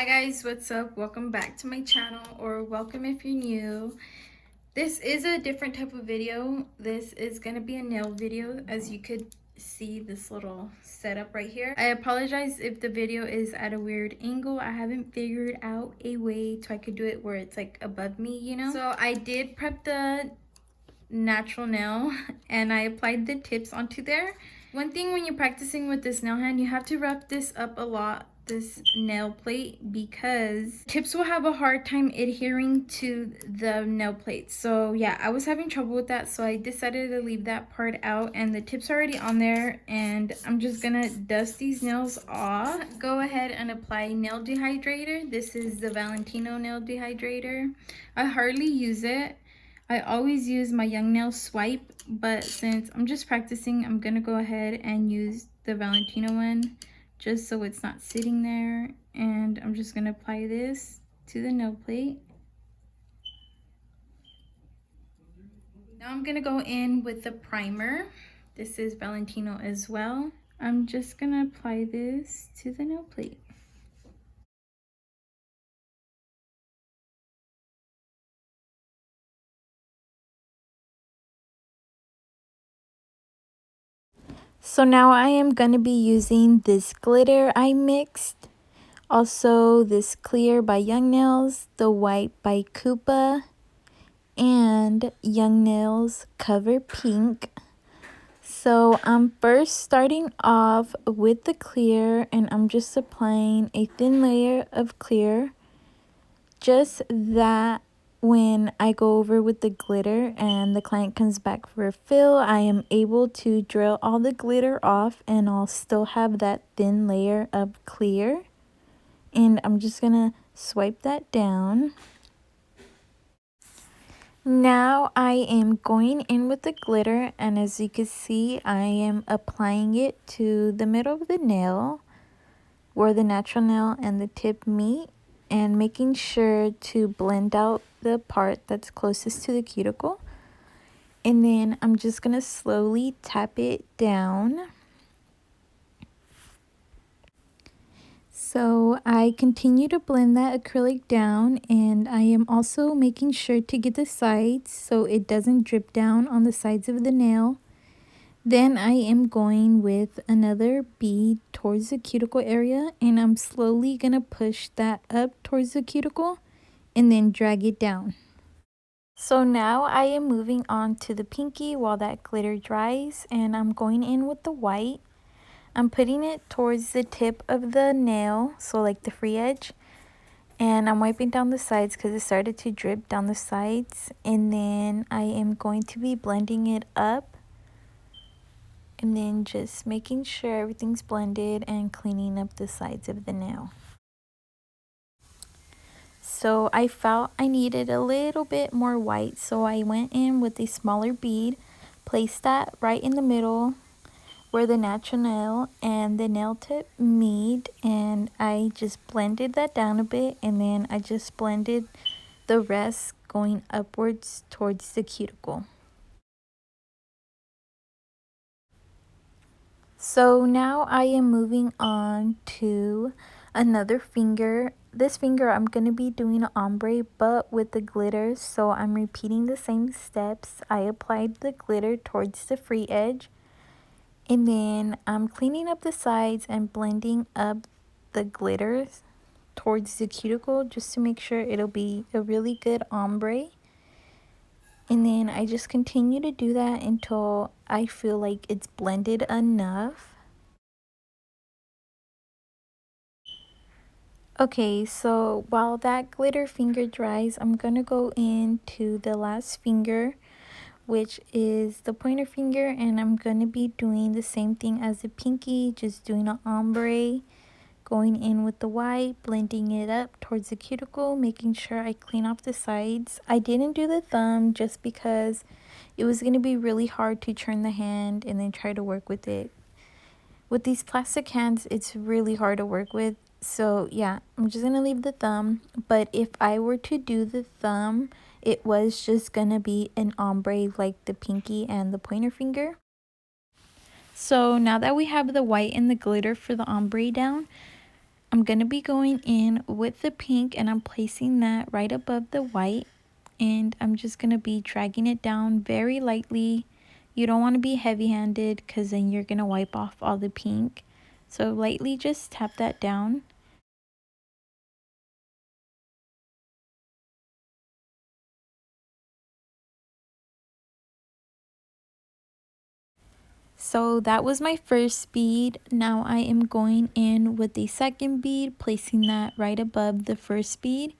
Hi guys, what's up? Welcome back to my channel, or welcome if you're new. This is a different type of video. This is gonna be a nail video. As you could see, this little setup right here. I apologize if the video is at a weird angle. I haven't figured out a way so I could do it where it's like above me, you know. So I did prep the natural nail and I applied the tips onto there. One thing when you're practicing with this nail hand, you have to wrap this up a lot, this nail plate, because tips will have a hard time adhering to the nail plate. So yeah, I was having trouble with that, so I decided to leave that part out, and the tips are already on there, and I'm just gonna dust these nails off. Go ahead and apply nail dehydrator. This is the Valentino nail dehydrator. I hardly use it. I always use my Young Nail Swipe, but since I'm just practicing, I'm gonna go ahead and use the Valentino one just so it's not sitting there. And I'm just gonna apply this to the nail plate. Now I'm gonna go in with the primer. This is Valentino as well. I'm just gonna apply this to the nail plate. So now I am going to be using this glitter I mixed. Also this clear by Young Nails, the white by Koopa, and Young Nails Cover Pink. So I'm first starting off with the clear, and I'm just applying a thin layer of clear. Just that when I go over with the glitter and the client comes back for a fill, I am able to drill all the glitter off and I'll still have that thin layer of clear. And I'm just gonna swipe that down. Now I am going in with the glitter, and as you can see, I am applying it to the middle of the nail where the natural nail and the tip meet, and making sure to blend out the part that's closest to the cuticle. And then I'm just gonna slowly tap it down. So I continue to blend that acrylic down, and I am also making sure to get the sides so it doesn't drip down on the sides of the nail. Then I am going with another bead towards the cuticle area, and I'm slowly gonna push that up towards the cuticle and then drag it down. So now I am moving on to the pinky while that glitter dries, and I'm going in with the white. I'm putting it towards the tip of the nail, so like the free edge, and I'm wiping down the sides because it started to drip down the sides. And then I am going to be blending it up, and then just making sure everything's blended and cleaning up the sides of the nail. So I felt I needed a little bit more white, so I went in with a smaller bead, placed that right in the middle where the natural nail and the nail tip meet, and I just blended that down a bit, and then I just blended the rest going upwards towards the cuticle. So now I am moving on to another finger. This finger I'm going to be doing an ombre but with the glitter, so I'm repeating the same steps. I applied the glitter towards the free edge, and then I'm cleaning up the sides and blending up the glitter towards the cuticle just to make sure it'll be a really good ombre. And then I just continue to do that until I feel like it's blended enough. Okay, so while that glitter finger dries, I'm gonna go into the last finger, which is the pointer finger, and I'm gonna be doing the same thing as the pinky, just doing an ombre, going in with the white, blending it up towards the cuticle, making sure I clean off the sides. I didn't do the thumb just because it was gonna be really hard to turn the hand and then try to work with it. With these plastic hands, it's really hard to work with. So yeah, I'm just gonna leave the thumb, but if I were to do the thumb, it was just gonna be an ombre like the pinky and the pointer finger. So now that we have the white and the glitter for the ombre down, I'm going to be going in with the pink, and I'm placing that right above the white. And I'm just going to be dragging it down very lightly. You don't want to be heavy-handed because then you're going to wipe off all the pink. So lightly just tap that down. So that was my first bead. Now I am going in with the second bead, placing that right above the first bead.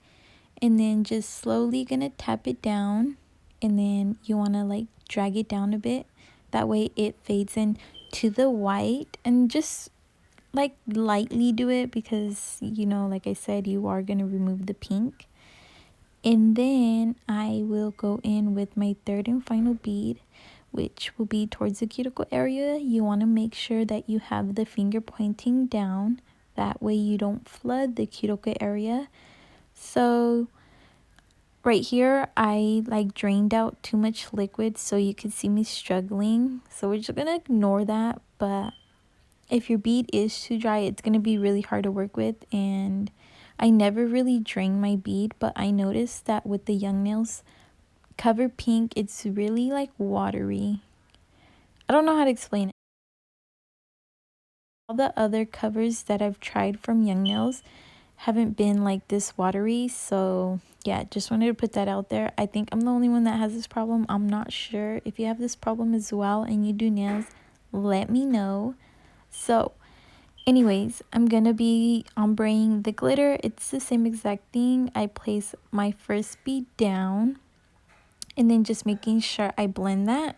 And then just slowly gonna tap it down. And then you wanna like drag it down a bit. That way it fades in to the white. And just like lightly do it because, you know, like I said, you are gonna remove the pink. And then I will go in with my third and final bead, which will be towards the cuticle area. You want to make sure that you have the finger pointing down. That way you don't flood the cuticle area. So right here, I like drained out too much liquid so you could see me struggling. So we're just going to ignore that. But if your bead is too dry, it's going to be really hard to work with. And I never really drain my bead, but I noticed that with the young nails cover pink, it's really like watery. I don't know how to explain it. All the other covers that I've tried from Young Nails haven't been like this watery, so yeah, just wanted to put that out there. I think I'm the only one that has this problem. I'm not sure. If you have this problem as well and you do nails, let me know. So anyways, I'm gonna be ombreing the glitter. It's the same exact thing. I place my first bead down and then just making sure I blend that.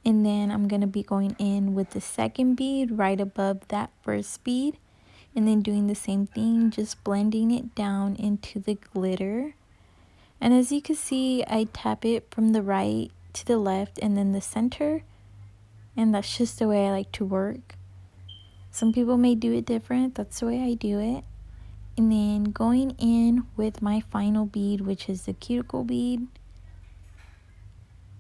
And then I'm going to be going in with the second bead right above that first bead. And then doing the same thing, just blending it down into the glitter. And as you can see, I tap it from the right to the left and then the center. And that's just the way I like to work. Some people may do it different. That's the way I do it. And then going in with my final bead, which is the cuticle bead.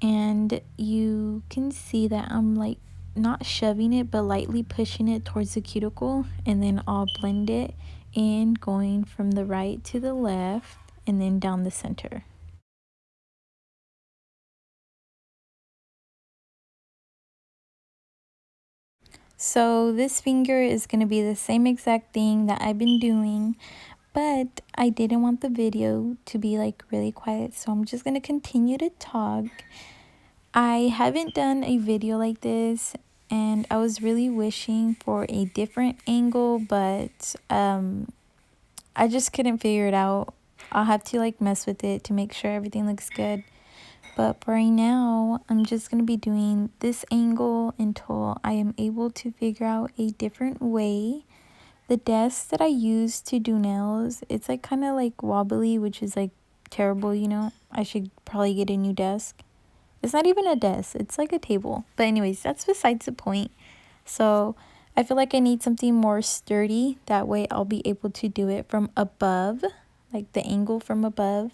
And you can see that I'm like not shoving it but lightly pushing it towards the cuticle, and then I'll blend it in going from the right to the left and then down the center. So this finger is going to be the same exact thing that I've been doing, but I didn't want the video to be like really quiet, so I'm just going to continue to talk. I haven't done a video like this, and I was really wishing for a different angle, but I just couldn't figure it out. I'll have to like mess with it to make sure everything looks good. But for right now, I'm just going to be doing this angle until I am able to figure out a different way. The desk that I use to do nails, it's like kind of like wobbly, which is like terrible, you know. I should probably get a new desk. It's not even a desk, it's like a table. But anyways, that's besides the point. So I feel like I need something more sturdy. That way I'll be able to do it from above, like the angle from above.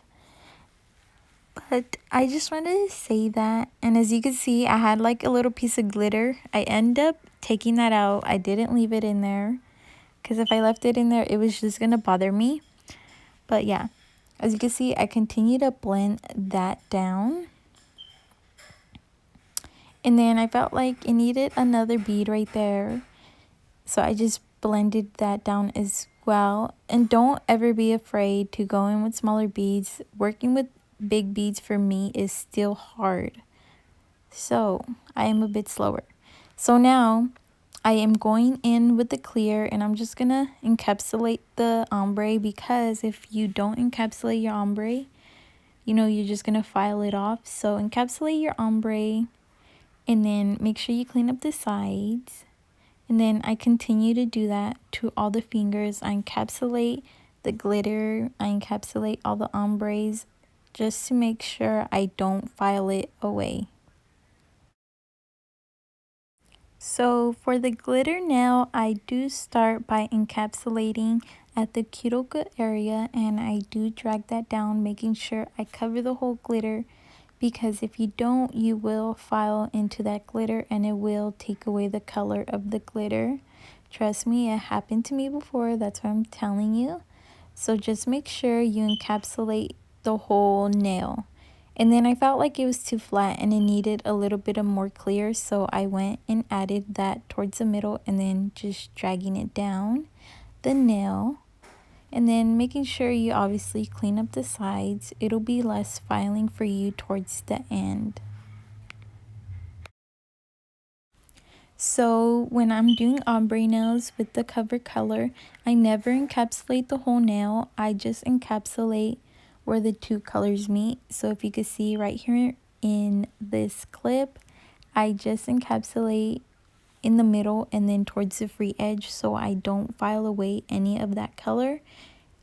But I just wanted to say that. And as you can see, I had like a little piece of glitter. I end up taking that out. I didn't leave it in there, because if I left it in there, it was just going to bother me. But yeah, as you can see, I continue to blend that down. And then I felt like it needed another bead right there. So I just blended that down as well. And don't ever be afraid to go in with smaller beads. Working with big beads for me is still hard. So I am a bit slower. So now I am going in with the clear, and I'm just going to encapsulate the ombre, because if you don't encapsulate your ombre, you know, you're just going to file it off. So encapsulate your ombre. And then make sure you clean up the sides. And then I continue to do that to all the fingers. I encapsulate the glitter. I encapsulate all the ombres just to make sure I don't file it away. So for the glitter nail, I do start by encapsulating at the cuticle area, and I do drag that down, making sure I cover the whole glitter, because if you don't, you will file into that glitter and it will take away the color of the glitter. Trust me, it happened to me before. That's why I'm telling you. So just make sure you encapsulate the whole nail. And then I felt like it was too flat and it needed a little bit of more clear. So I went and added that towards the middle and then just dragging it down the nail. And then making sure you obviously clean up the sides. It'll be less filing for you towards the end. So when I'm doing ombre nails with the cover color, I never encapsulate the whole nail. I just encapsulate where the two colors meet. So if you can see right here in this clip, I just encapsulate in the middle and then towards the free edge so I don't file away any of that color.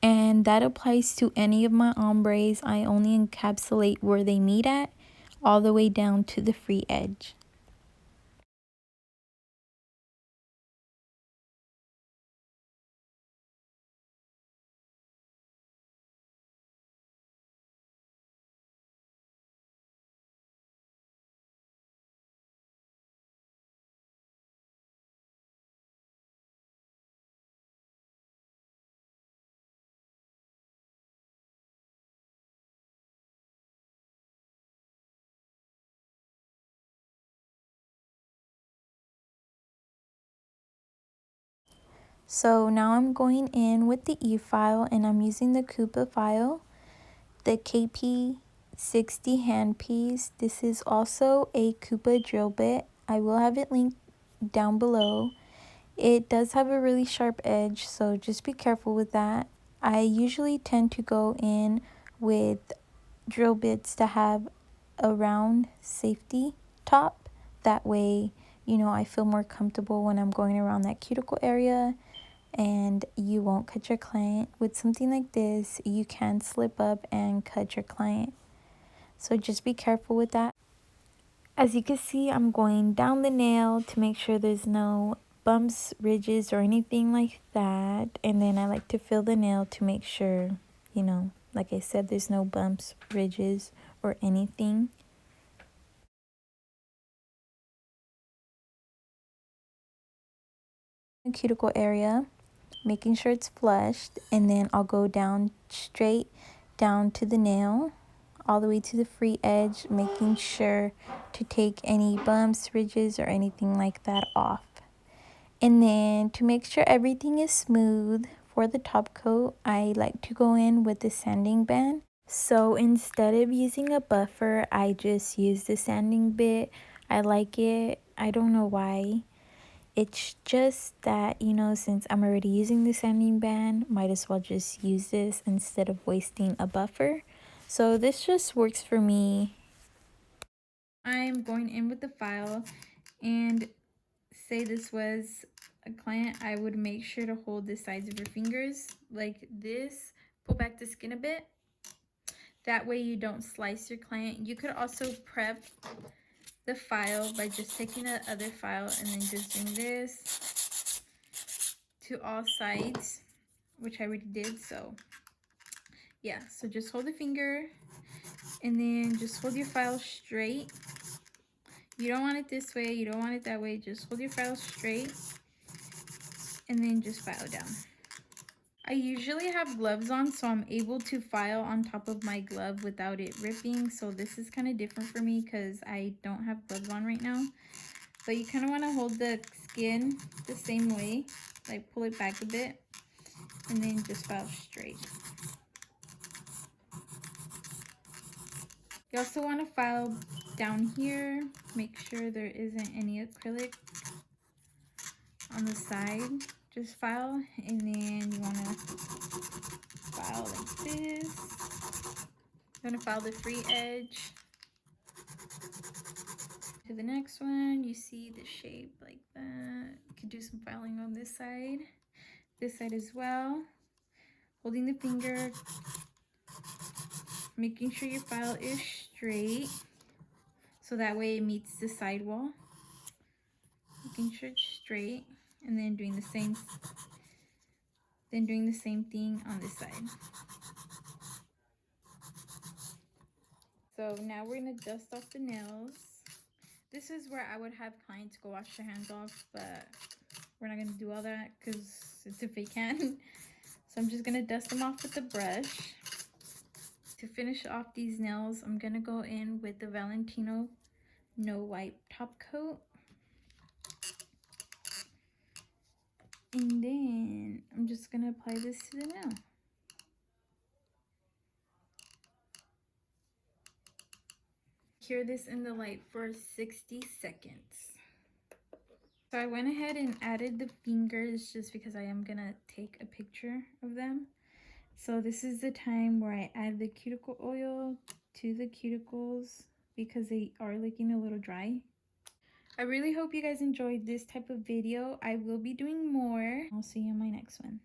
And that applies to any of my ombres. I only encapsulate where they meet at, all the way down to the free edge. So now I'm going in with the E-file and I'm using the Coupa file, the KP60 handpiece. This is also a Coupa drill bit. I will have it linked down below. It does have a really sharp edge, so just be careful with that. I usually tend to go in with drill bits to have a round safety top. That way, you know, I feel more comfortable when I'm going around that cuticle area and you won't cut your client. With something like this, you can slip up and cut your client. So just be careful with that. As you can see, I'm going down the nail to make sure there's no bumps, ridges, or anything like that. And then I like to feel the nail to make sure, you know, like I said, there's no bumps, ridges, or anything. The cuticle area, making sure it's flushed, and then I'll go down straight down to the nail all the way to the free edge, making sure to take any bumps, ridges, or anything like that off. And then to make sure everything is smooth for the top coat, I like to go in with the sanding band. So instead of using a buffer, I just use the sanding bit. I like it. I don't know why. It's just that, you know, since I'm already using the sanding band, might as well just use this instead of wasting a buffer. So this just works for me. I'm going in with the file, and say this was a client, I would make sure to hold the sides of your fingers like this. Pull back the skin a bit. That way you don't slice your client. You could also prep the file by just taking the other file and then just doing this to all sides, which I already did. So yeah, so just hold the finger and then just hold your file straight. You don't want it this way, you don't want it that way. Just hold your file straight and then just file down. I usually have gloves on, so I'm able to file on top of my glove without it ripping. So this is kind of different for me because I don't have gloves on right now. But you kind of want to hold the skin the same way, like pull it back a bit and then just file straight. You also want to file down here, make sure there isn't any acrylic on the side. Just file, and then you want to file like this. You want to file the free edge to the next one. You see the shape like that. You could do some filing on this side as well. Holding the finger, making sure your file is straight so that way it meets the sidewall. Making sure it's straight, and then doing the same thing on this side. So now we're gonna dust off the nails. This is where I would have clients go wash their hands off, but we're not gonna do all that because it's a fake hand. So I'm just gonna dust them off with the brush. To finish off these nails, I'm gonna go in with the Valentino No Wipe Top Coat. And then I'm just gonna apply this to the nail. Cure this in the light for 60 seconds. So I went ahead and added the fingers just because I am gonna take a picture of them. So this is the time where I add the cuticle oil to the cuticles because they are looking a little dry. I really hope you guys enjoyed this type of video. I will be doing more. I'll see you in my next one.